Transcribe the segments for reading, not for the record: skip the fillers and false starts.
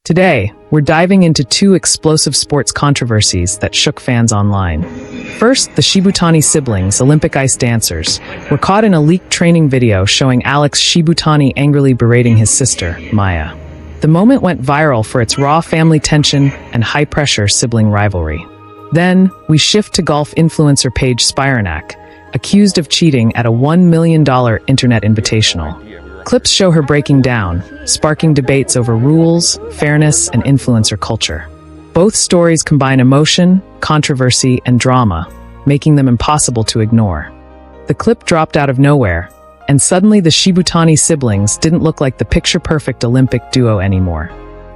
Today, we're diving into two explosive sports controversies that shook fans online. First, the Shibutani siblings, Olympic ice dancers, were caught in a leaked training video showing Alex Shibutani angrily berating his sister, Maya. The moment went viral for its raw family tension and high-pressure sibling rivalry. Then, we shift to golf influencer Paige Spiranac, accused of cheating at a $1 million internet invitational. Clips show her breaking down, sparking debates over rules, fairness, and influencer culture. Both stories combine emotion, controversy, and drama, making them impossible to ignore. The clip dropped out of nowhere, and suddenly the Shibutani siblings didn't look like the picture-perfect Olympic duo anymore.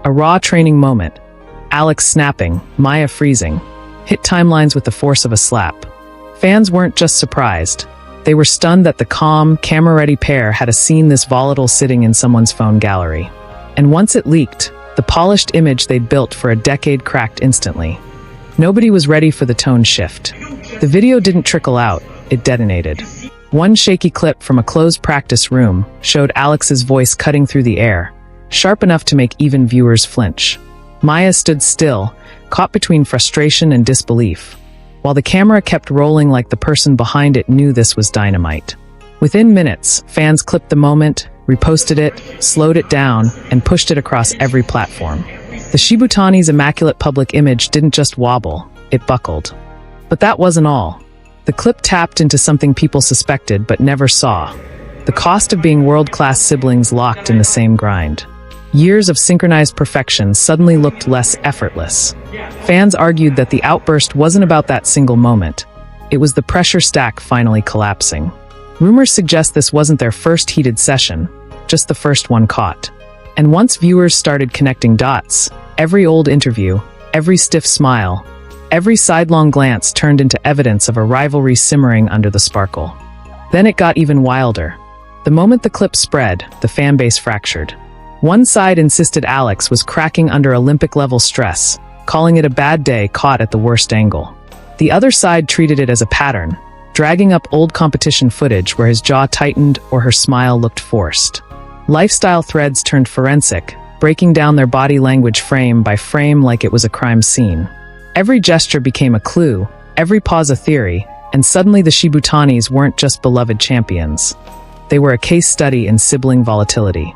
A raw training moment, Alex snapping, Maya freezing, hit timelines with the force of a slap. Fans weren't just surprised. They were stunned that the calm, camera-ready pair had seen this volatile sitting in someone's phone gallery. And once it leaked, the polished image they'd built for a decade cracked instantly. Nobody was ready for the tone shift. The video didn't trickle out, it detonated. One shaky clip from a closed practice room showed Alex's voice cutting through the air, sharp enough to make even viewers flinch. Maya stood still, caught between frustration and disbelief, while the camera kept rolling like the person behind it knew this was dynamite. Within minutes, fans clipped the moment, reposted it, slowed it down, and pushed it across every platform. The Shibutani's immaculate public image didn't just wobble, it buckled. But that wasn't all. The clip tapped into something people suspected but never saw: the cost of being world-class siblings locked in the same grind. Years of synchronized perfection suddenly looked less effortless. Fans argued that the outburst wasn't about that single moment. It was the pressure stack finally collapsing. Rumors suggest this wasn't their first heated session, just the first one caught. And once viewers started connecting dots, every old interview, every stiff smile, every sidelong glance turned into evidence of a rivalry simmering under the sparkle. Then it got even wilder. The moment the clip spread, the fanbase fractured. One side insisted Alex was cracking under Olympic-level stress, calling it a bad day caught at the worst angle. The other side treated it as a pattern, dragging up old competition footage where his jaw tightened or her smile looked forced. Lifestyle threads turned forensic, breaking down their body language frame by frame like it was a crime scene. Every gesture became a clue, every pause a theory, and suddenly the Shibutanis weren't just beloved champions. They were a case study in sibling volatility.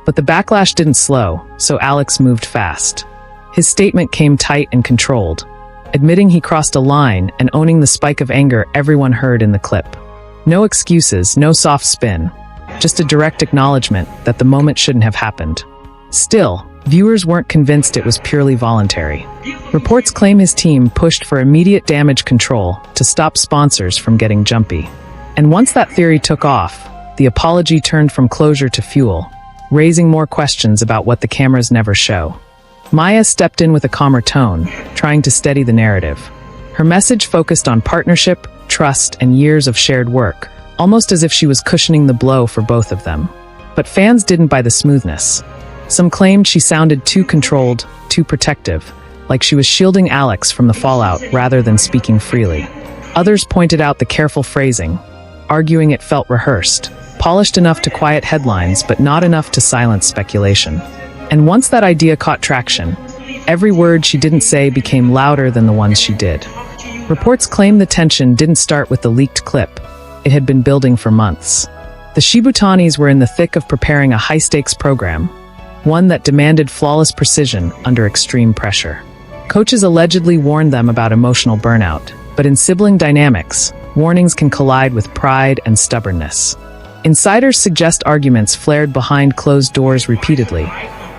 But the backlash didn't slow, so Alex moved fast. His statement came tight and controlled, admitting he crossed a line and owning the spike of anger everyone heard in the clip. No excuses, no soft spin, just a direct acknowledgement that the moment shouldn't have happened. Still, viewers weren't convinced it was purely voluntary. Reports claim his team pushed for immediate damage control to stop sponsors from getting jumpy. And once that theory took off, the apology turned from closure to fuel, raising more questions about what the cameras never show. Maya stepped in with a calmer tone, trying to steady the narrative. Her message focused on partnership, trust, and years of shared work, almost as if she was cushioning the blow for both of them. But fans didn't buy the smoothness. Some claimed she sounded too controlled, too protective, like she was shielding Alex from the fallout rather than speaking freely. Others pointed out the careful phrasing, arguing it felt rehearsed, polished enough to quiet headlines but not enough to silence speculation. And once that idea caught traction, every word she didn't say became louder than the ones she did. Reports claim the tension didn't start with the leaked clip. It had been building for months. The Shibutanis were in the thick of preparing a high-stakes program, one that demanded flawless precision under extreme pressure. Coaches allegedly warned them about emotional burnout, but in sibling dynamics, warnings can collide with pride and stubbornness. Insiders suggest arguments flared behind closed doors repeatedly,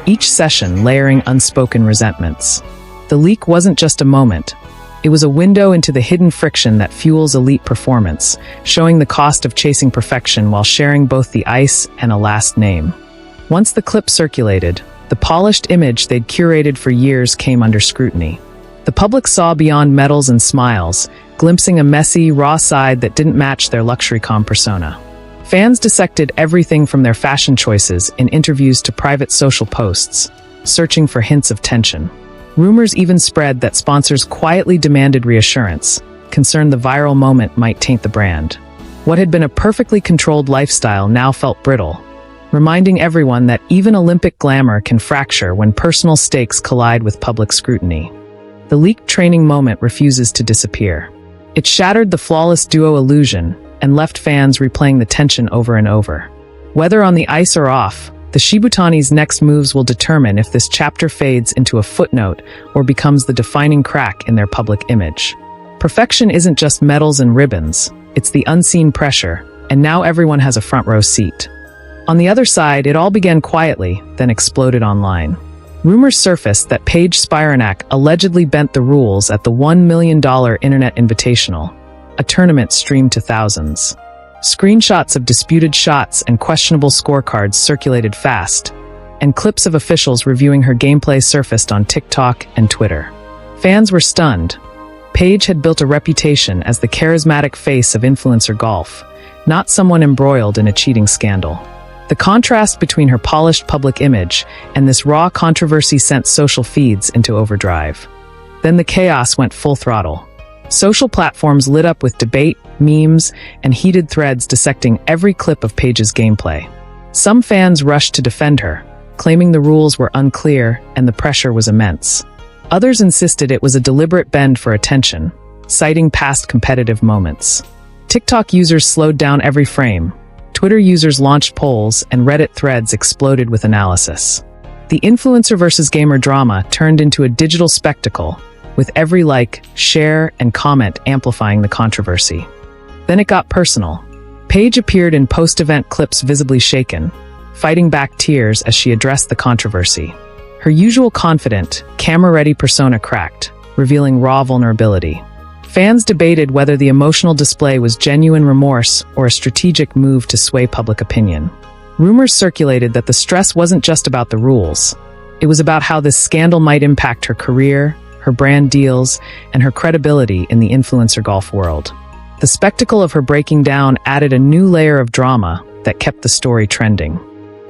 each session layering unspoken resentments. The leak wasn't just a moment. It was a window into the hidden friction that fuels elite performance, showing the cost of chasing perfection while sharing both the ice and a last name. Once the clip circulated, the polished image they'd curated for years came under scrutiny. The public saw beyond medals and smiles, glimpsing a messy, raw side that didn't match their luxury-com persona. Fans dissected everything from their fashion choices in interviews to private social posts, searching for hints of tension. Rumors even spread that sponsors quietly demanded reassurance, concerned the viral moment might taint the brand. What had been a perfectly controlled lifestyle now felt brittle. reminding everyone that even Olympic glamour can fracture when personal stakes collide with public scrutiny. The leaked training moment refuses to disappear. It shattered the flawless duo illusion and left fans replaying the tension over and over. Whether on the ice or off, the Shibutani's next moves will determine if this chapter fades into a footnote or becomes the defining crack in their public image. Perfection isn't just medals and ribbons, it's the unseen pressure, and now everyone has a front row seat. On the other side, it all began quietly, then exploded online. Rumors surfaced that Paige Spiranac allegedly bent the rules at the $1 million Internet Invitational, a tournament streamed to thousands. Screenshots of disputed shots and questionable scorecards circulated fast, and clips of officials reviewing her gameplay surfaced on TikTok and Twitter. Fans were stunned. Paige had built a reputation as the charismatic face of influencer golf, not someone embroiled in a cheating scandal. The contrast between her polished public image and this raw controversy sent social feeds into overdrive. Then the chaos went full throttle. Social platforms lit up with debate, memes, and heated threads dissecting every clip of Paige's gameplay. Some fans rushed to defend her, claiming the rules were unclear and the pressure was immense. Others insisted it was a deliberate bend for attention, citing past competitive moments. TikTok users slowed down every frame. Twitter users launched polls, and Reddit threads exploded with analysis. The influencer versus gamer drama turned into a digital spectacle, with every like, share, and comment amplifying the controversy. Then it got personal. Paige appeared in post-event clips visibly shaken, fighting back tears as she addressed the controversy. Her usual confident, camera-ready persona cracked, revealing raw vulnerability. Fans debated whether the emotional display was genuine remorse or a strategic move to sway public opinion. Rumors circulated that the stress wasn't just about the rules. It was about how this scandal might impact her career, her brand deals, and her credibility in the influencer golf world. The spectacle of her breaking down added a new layer of drama that kept the story trending.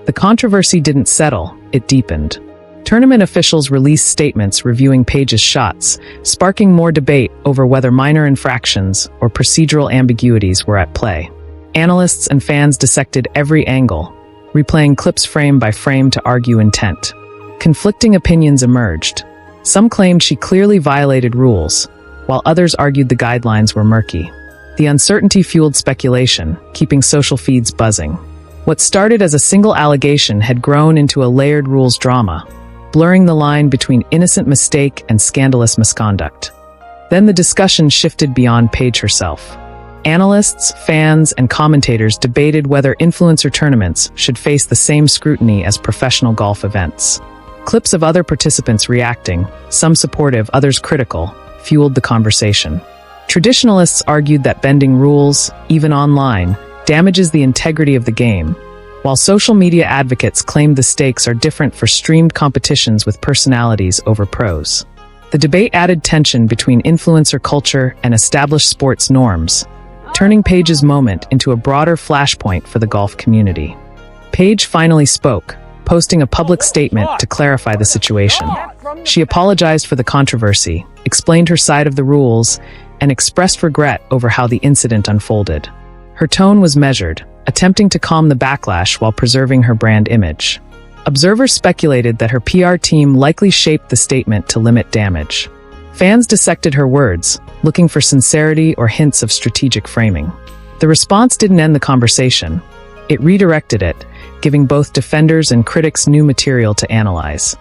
The controversy didn't settle, it deepened. Tournament officials released statements reviewing Paige's shots, sparking more debate over whether minor infractions or procedural ambiguities were at play. Analysts and fans dissected every angle, replaying clips frame by frame to argue intent. Conflicting opinions emerged. Some claimed she clearly violated rules, while others argued the guidelines were murky. The uncertainty fueled speculation, keeping social feeds buzzing. What started as a single allegation had grown into a layered rules drama, blurring the line between innocent mistake and scandalous misconduct. Then the discussion shifted beyond Paige herself. Analysts, fans, and commentators debated whether influencer tournaments should face the same scrutiny as professional golf events. Clips of other participants reacting, some supportive, others critical, fueled the conversation. Traditionalists argued that bending rules, even online, damages the integrity of the game, while social media advocates claimed the stakes are different for streamed competitions with personalities over pros. The debate added tension between influencer culture and established sports norms, turning Paige's moment into a broader flashpoint for the golf community. Paige finally spoke, posting a public statement to clarify the situation. She apologized for the controversy, explained her side of the rules, and expressed regret over how the incident unfolded. Her tone was measured, attempting to calm the backlash while preserving her brand image. Observers speculated that her PR team likely shaped the statement to limit damage. Fans dissected her words, looking for sincerity or hints of strategic framing. The response didn't end the conversation. It redirected it, giving both defenders and critics new material to analyze.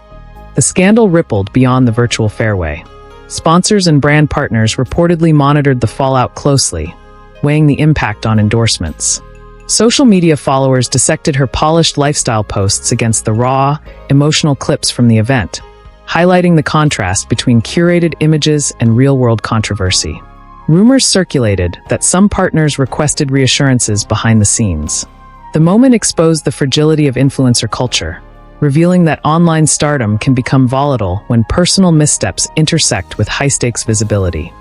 The scandal rippled beyond the virtual fairway. Sponsors and brand partners reportedly monitored the fallout closely, weighing the impact on endorsements. Social media followers dissected her polished lifestyle posts against the raw, emotional clips from the event, highlighting the contrast between curated images and real-world controversy. Rumors circulated that some partners requested reassurances behind the scenes. The moment exposed the fragility of influencer culture, revealing that online stardom can become volatile when personal missteps intersect with high-stakes visibility.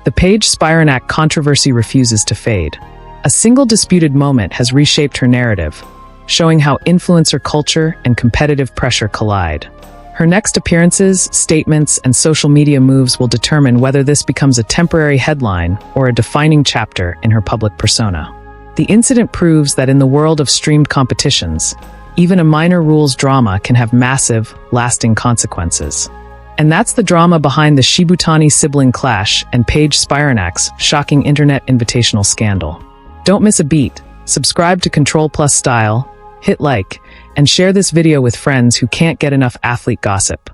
The Paige Spiranac controversy refuses to fade. A single disputed moment has reshaped her narrative, showing how influencer culture and competitive pressure collide. Her next appearances, statements, and social media moves will determine whether this becomes a temporary headline or a defining chapter in her public persona. The incident proves that in the world of streamed competitions, Even a minor rules drama can have massive, lasting consequences. And that's the drama behind the Shibutani sibling clash and Paige Spiranac's shocking internet invitational scandal. Don't miss a beat. Subscribe to Control Plus Style, hit like, and share this video with friends who can't get enough athlete gossip.